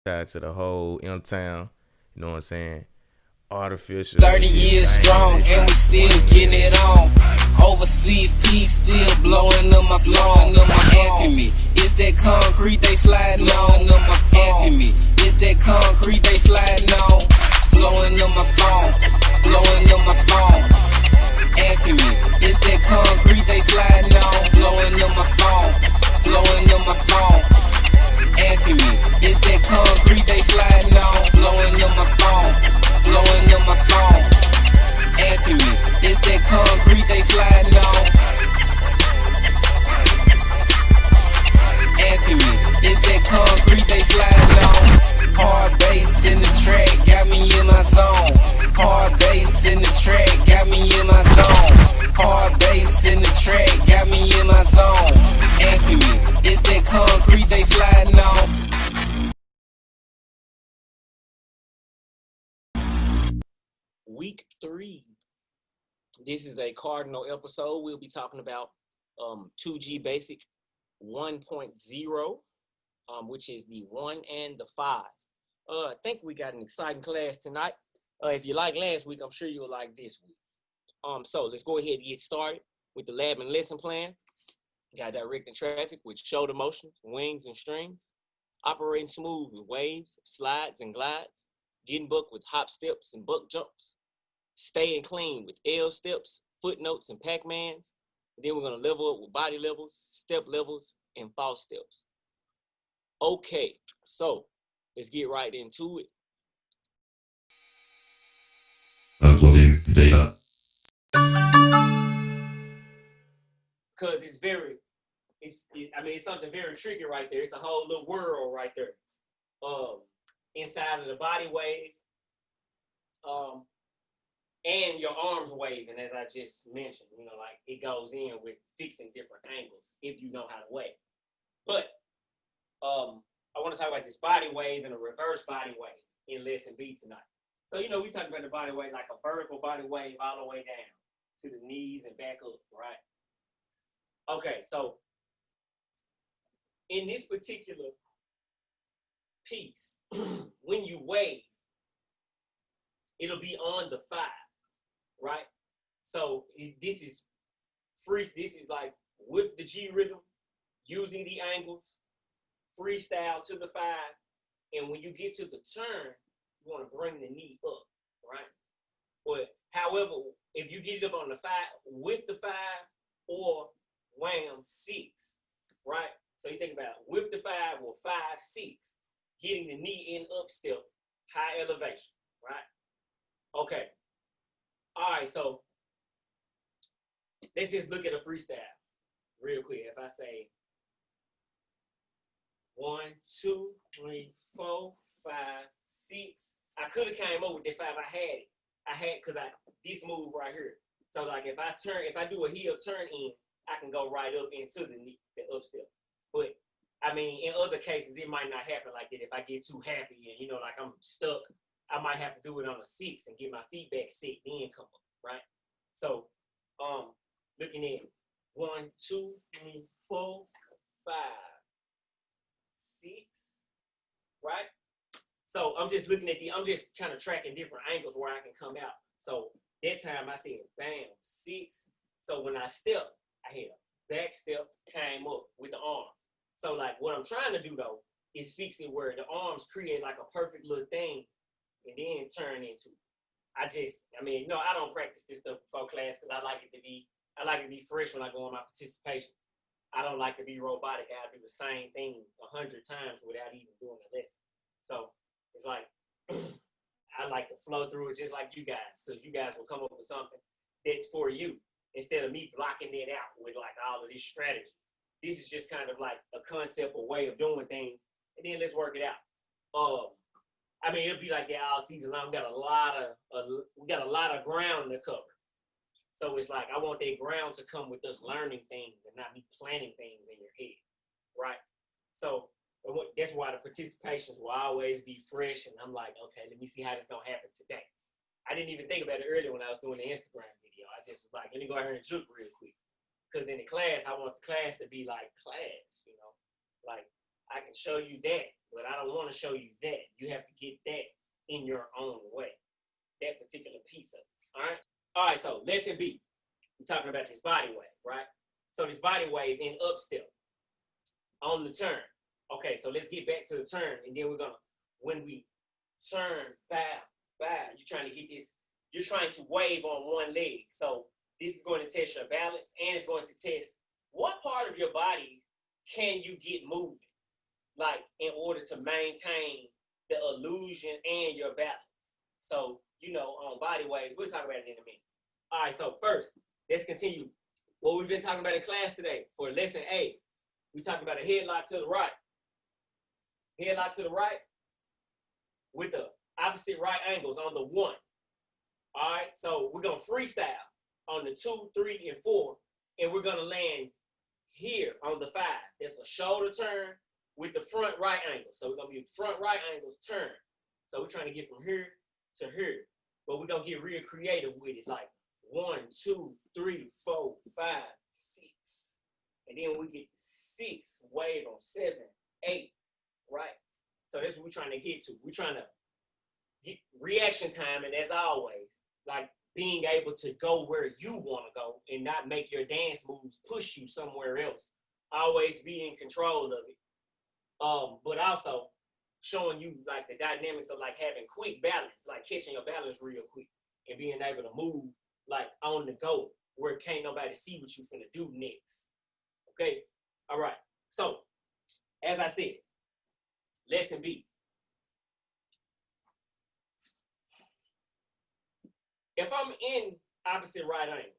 Shout out to the whole M Town. You know what I'm saying? Artificial. 30 years strong and we still getting it on. Overseas peace still blowing up my phone. Asking me, is that concrete they sliding on? Asking me, is that concrete they sliding on? Blowing up my phone, blowing up my phone. Asking me, is that concrete they sliding on? Blowing up my phone, blowing up my phone. Asking me, is that concrete they sliding on? Blowing up my phone, blowing up my phone. Asking me, is that concrete they sliding on? Asking me, is that concrete they sliding on? Hard bass in the track, got me in my zone. Hard bass in the track, got me in my zone. Hard bass in the track, got me in my zone. Asking me, is that concrete they sliding on? Week 3. This is a cardinal episode. We'll be talking about 2G Basic 1.0, which is the 1 and the 5. I think we got an exciting class tonight. If you like last week, I'm sure you'll like this week. So let's go ahead and get started with the lab and lesson plan. Got directing traffic with shoulder motions, wings and strings, operating smooth with waves, slides and glides, getting booked with hop steps and buck jumps, staying clean with L steps, footnotes, and Pac-Mans. Then we're going to level up with body levels, step levels, and false steps. Okay, so let's get right into it. Uploading data. Because it's something very tricky right there. It's a whole little world right there. Inside of the body wave, and your arms waving, as I just mentioned, like it goes in with fixing different angles if you know how to wave. But I want to talk about this body wave and a reverse body wave in lesson B tonight. So, we talk about the body wave like a vertical body wave all the way down to the knees and back up, right? Okay, so in this particular piece, when you wave, it'll be on the 5, right? So this is free. This is like with the G rhythm, using the angles, freestyle to the 5. And when you get to the turn, you want to bring the knee up, right? But however, if you get it up on the 5 with the 5 or wham 6, right? So you think about with the 5 or 5, 6, getting the knee in up step, high elevation, right? Okay. All right, so let's just look at a freestyle real quick. If I say 1, 2, 3, 4, 5, 6, I could have came up with that 5. I had because this move right here. So like if I do a heel turn in, I can go right up into the knee, the up step. But in other cases, it might not happen like that. If I get too happy and like I'm stuck, I might have to do it on a 6 and get my feet back set, then come up, right? So, looking at 1, 2, 3, 4, 5, 6, right? So I'm just looking at I'm just kind of tracking different angles where I can come out. So that time I said, bam, 6. So when I step, I had a back step, came up with the arm. So like what I'm trying to do though is fix it where the arms create like a perfect little thing and then turn into. I don't practice this stuff before class because I like it to be fresh when I go on my participation. I don't like to be robotic. I do the same thing 100 times without even doing a lesson. So it's like I like to flow through it just like you guys, because you guys will come up with something that's for you instead of me blocking it out with like all of this strategy. This is just kind of like a concept or way of doing things, and then let's work it out. It'll be like that all season long. We got a lot of ground to cover. So it's like I want that ground to come with us learning things and not me planning things in your head, right? So that's why the participations will always be fresh. And I'm like, okay, let me see how this gonna happen today. I didn't even think about it earlier when I was doing the Instagram video. I just was like, let me go out here and juke real quick. Because in the class, I want the class to be like class, like I can show you that, But I don't want to show you that. You have to get that in your own way, that particular piece of it. All right? All right, so lesson B. We're talking about this body wave, right? So this body wave in upstep on the turn. Okay, so let's get back to the turn, and then we're gonna, when we turn, bow, you're trying to get this, you're trying to wave on one leg. So this is going to test your balance, and it's going to test what part of your body can you get moving, like in order to maintain the illusion and your balance. So, you know, on body waves, we'll talk about it in a minute. All right, so first, let's continue what we've been talking about in class today. For lesson A, we talked about a headlock to the right. Headlock to the right with the opposite right angles on the 1. All right, so we're gonna freestyle on the 2, 3, and 4, and we're gonna land here on the 5. That's a shoulder turn with the front right angle. So we're gonna be front right angles turn. So we're trying to get from here to here, but we're gonna get real creative with it, like 1, 2, 3, 4, 5, 6, and then we get 6 wave on 7, 8, right? So that's what we're trying to get to. We're trying to get reaction time, and as always, like being able to go where you want to go and not make your dance moves push you somewhere else. Always be in control of it. But also showing you like the dynamics of like having quick balance, like catching your balance real quick and being able to move like on the go where can't nobody see what you finna do next. Okay, all right. So as I said, lesson B. If I'm in opposite right angles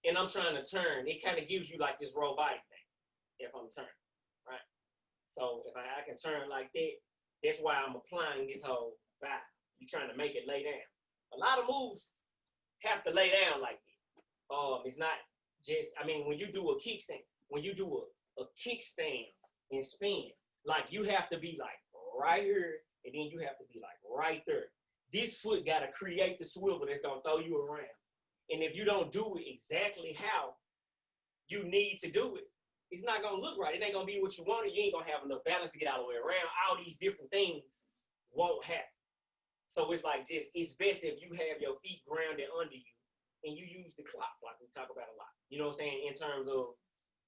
and I'm trying to turn, it kind of gives you like this robotic thing if I'm turning, right? So if I can turn like that, that's why I'm applying this whole bow. You're trying to make it lay down. A lot of moves have to lay down like that. It's not just, I mean, when you do a kickstand, when you do a kickstand and spin, like you have to be like right here, and then you have to be like right there. This foot got to create the swivel that's going to throw you around. And if you don't do it exactly how you need to do it, it's not going to look right. It ain't going to be what you want. You ain't going to have enough balance to get all the way around. All these different things won't happen. So it's like just, it's best if you have your feet grounded under you and you use the clock like we talk about a lot. You know what I'm saying? In terms of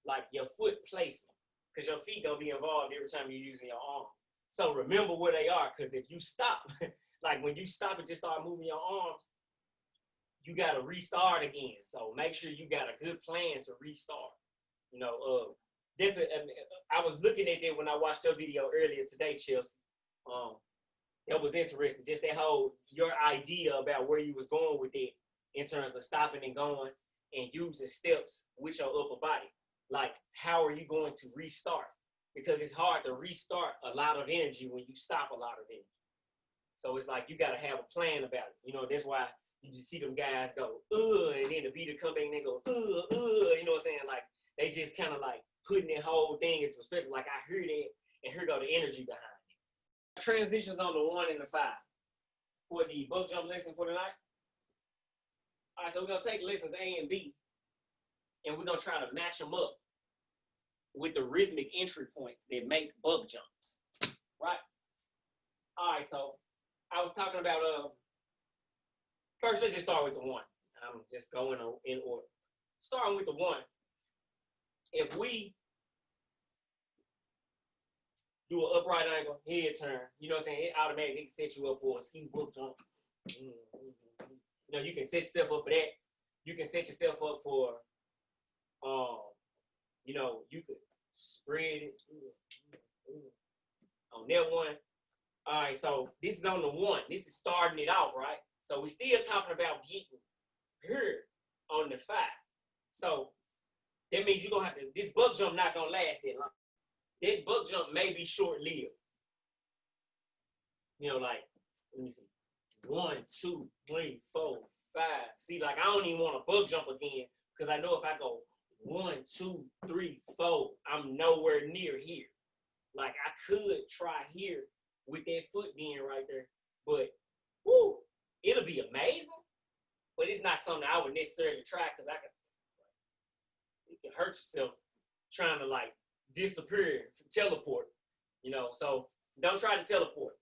like your foot placement, because your feet going to be involved every time you're using your arms. So remember where they are, because if you stop, like when you stop and just start moving your arms, you got to restart again. So make sure you got a good plan to restart. You know, I was looking at that when I watched your video earlier today, Chelsea. That was interesting. Just that whole, your idea about where you was going with it in terms of stopping and going and using steps with your upper body. Like, how are you going to restart? Because it's hard to restart a lot of energy when you stop a lot of energy. So it's like you got to have a plan about it. You know, that's why you just see them guys go, and then the beater come back and they go, you know what I'm saying? Like, they just kind of like putting that whole thing into perspective. Like, I hear that, and here go the energy behind it. Transitions on the 1 and the 5 for the buck jump lesson for tonight. All right, so we're going to take lessons A and B, and we're going to try to match them up with the rhythmic entry points that make buck jumps, right? All right, so I was talking about, first let's just start with the 1. I'm just going in order. Starting with the 1, if we do an upright angle, head turn, you know what I'm saying, it automatically set you up for a ski buck jump. You know, you can set yourself up for that. You can set yourself up for, you know, you could spread it on that one. All right, so this is on the 1. This is starting it off, right? So we're still talking about getting here on the 5. So that means you're going to have to, this buck jump not going to last that long. That buck jump may be short-lived. You know, like, let me see. 1, 2, 3, 4, 5. See, like, I don't even want to buck jump again because I know if I go 1, 2, 3, 4, I'm nowhere near here. Like, I could try here with that foot being right there, but whoo, it'll be amazing, but it's not something I would necessarily try because you can hurt yourself trying to like disappear, teleport You know, so don't try to teleport,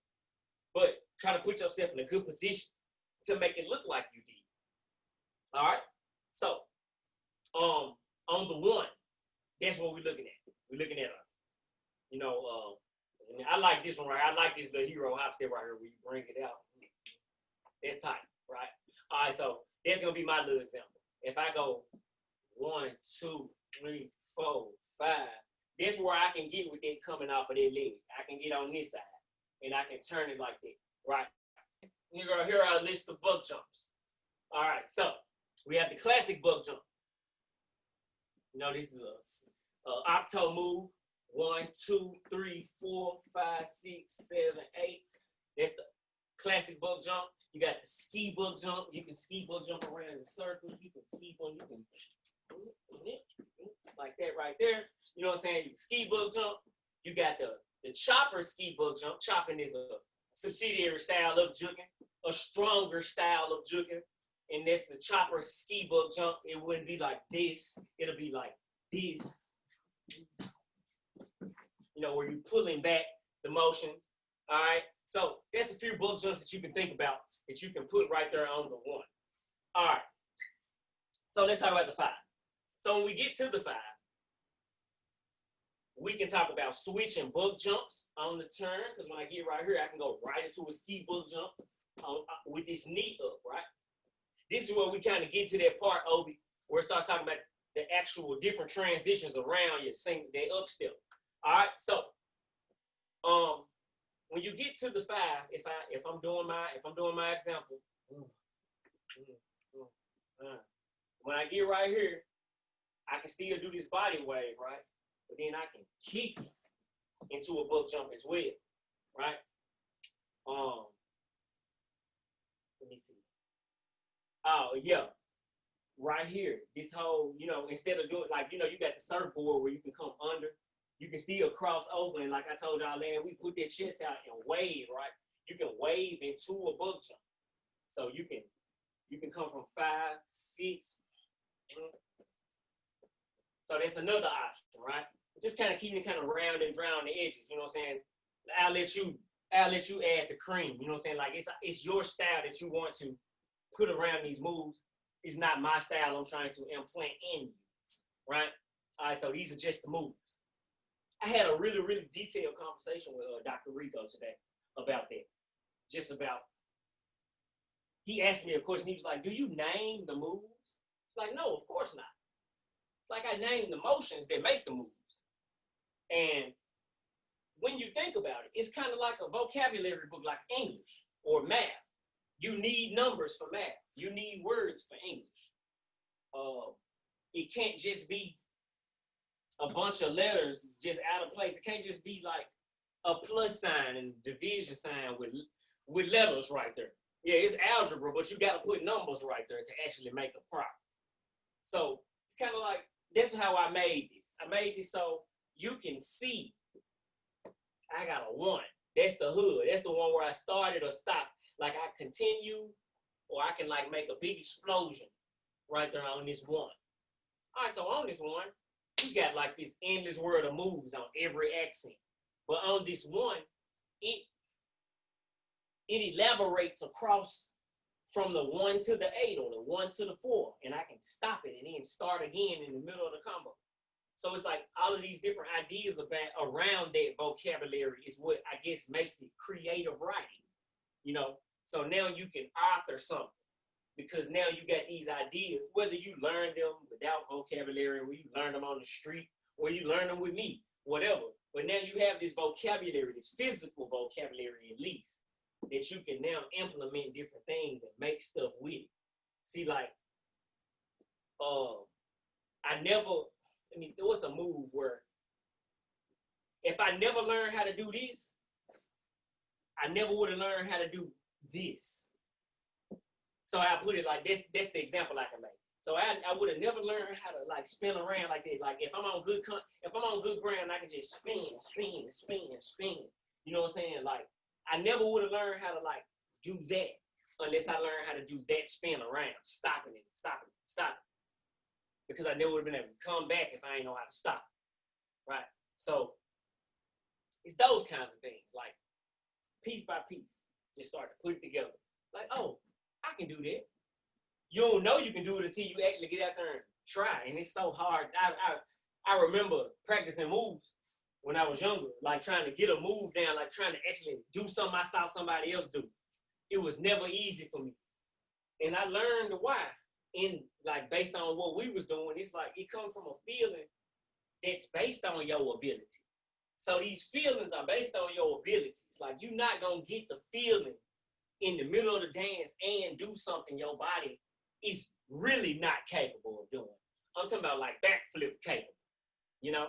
but try to put yourself in a good position to make it look like you did. All right. So, on the one, that's what we're looking at. We're looking at, you know, I like this one right. I like this little hero hop step right here where you bring it out. That's tight, right? All right. So that's gonna be my little example. If I go 1, 2, 3, 4, 5, that's where I can get with it coming off of that leg. I can get on this side and I can turn it like that, right? Here are a list of buck jumps. All right, so we have the classic buck jump. You know, this is a octo move. 1, 2, 3, 4, 5, 6, 7, 8. That's the classic buck jump. You got the ski buck jump. You can ski buck jump around in circles. You can ski buck, you can like that right there. You know what I'm saying? You can ski buck jump. You got the chopper ski buck jump. Chopping is a subsidiary style of juking, a stronger style of juking. And that's the chopper ski buck jump. It wouldn't be like this. It'll be like this. You know, where you're pulling back the motions. All right. So there's a few buck jumps that you can think about that you can put right there on the one. All right. So let's talk about the 5. So when we get to the 5, we can talk about switching buck jumps on the turn. Because when I get right here, I can go right into a ski buck jump with this knee up, right? This is where we kind of get to that part, Obi, where it starts talking about the actual different transitions around your that up step. All right, so when you get to the 5, if I'm doing my example, when I get right here, I can still do this body wave, right? But then I can kick it into a buck jump as well, right? Let me see. Oh yeah, right here. This whole, you know, instead of doing like, you know, you got the surfboard where you can come under. You can still cross over, and like I told y'all, man, we put that chest out and wave, right? You can wave into a buck jump. So you can come from 5, 6. So that's another option, right? Just kind of keeping it kind of round and drown the edges, you know what I'm saying? I'll let you add the cream, you know what I'm saying? Like it's your style that you want to put around these moves. It's not my style I'm trying to implant in you, right? All right, so these are just the moves. I had a really, really detailed conversation with Dr. Rico today about that. Just about, he asked me a question. He was like, do you name the moves? It's like, no, of course not. It's like I name the motions that make the moves. And when you think about it, it's kind of like a vocabulary book like English or math. You need numbers for math. You need words for English. It can't just be a bunch of letters just out of place. It can't just be like a plus sign and division sign with letters right there. Yeah, it's algebra, but you got to put numbers right there to actually make a problem. So it's kind of like, that's how I made this. I made this so you can see I got a 1. That's the hood. That's the one where I started or stopped. Like I continue, or I can like make a big explosion right there on this 1. All right, so on this 1, we got like this endless world of moves on every accent. But on this 1, it elaborates across from the 1 to the 8 or the 1 to the 4, and I can stop it and then start again in the middle of the combo. So it's like all of these different ideas around that vocabulary is what I guess makes it creative writing, you know? So now you can author something because now you got these ideas, whether you learn them without vocabulary, or you learn them on the street, or you learn them with me, whatever. But now you have this vocabulary, this physical vocabulary at least, that you can now implement different things and make stuff with it. See, like, there was a move where if I never learned how to do this, I never would have learned how to do this. So I put it like this. That's the example I can make. So I would have never learned how to like spin around like that. Like if I'm on good ground, I can just spin. You know what I'm saying? Like I never would have learned how to like do that unless I learned how to do that spin around, stopping it. Because I never would have been able to come back if I ain't know how to stop. Right? So It's those kinds of things, like piece by piece, just start to put it together. Like, oh, I can do that. You don't know you can do it until you actually get out there and try, and it's so hard. I remember practicing moves when I was younger, like trying to get a move down, like trying to actually do something I saw somebody else do. It was never easy for me, and I learned why. In like based on what we was doing, it's like it comes from a feeling that's based on your ability. So these feelings are based on your abilities. Like you're not gonna get the feeling in the middle of the dance and do something your body is really not capable of doing. I'm talking about like backflip capable, you know?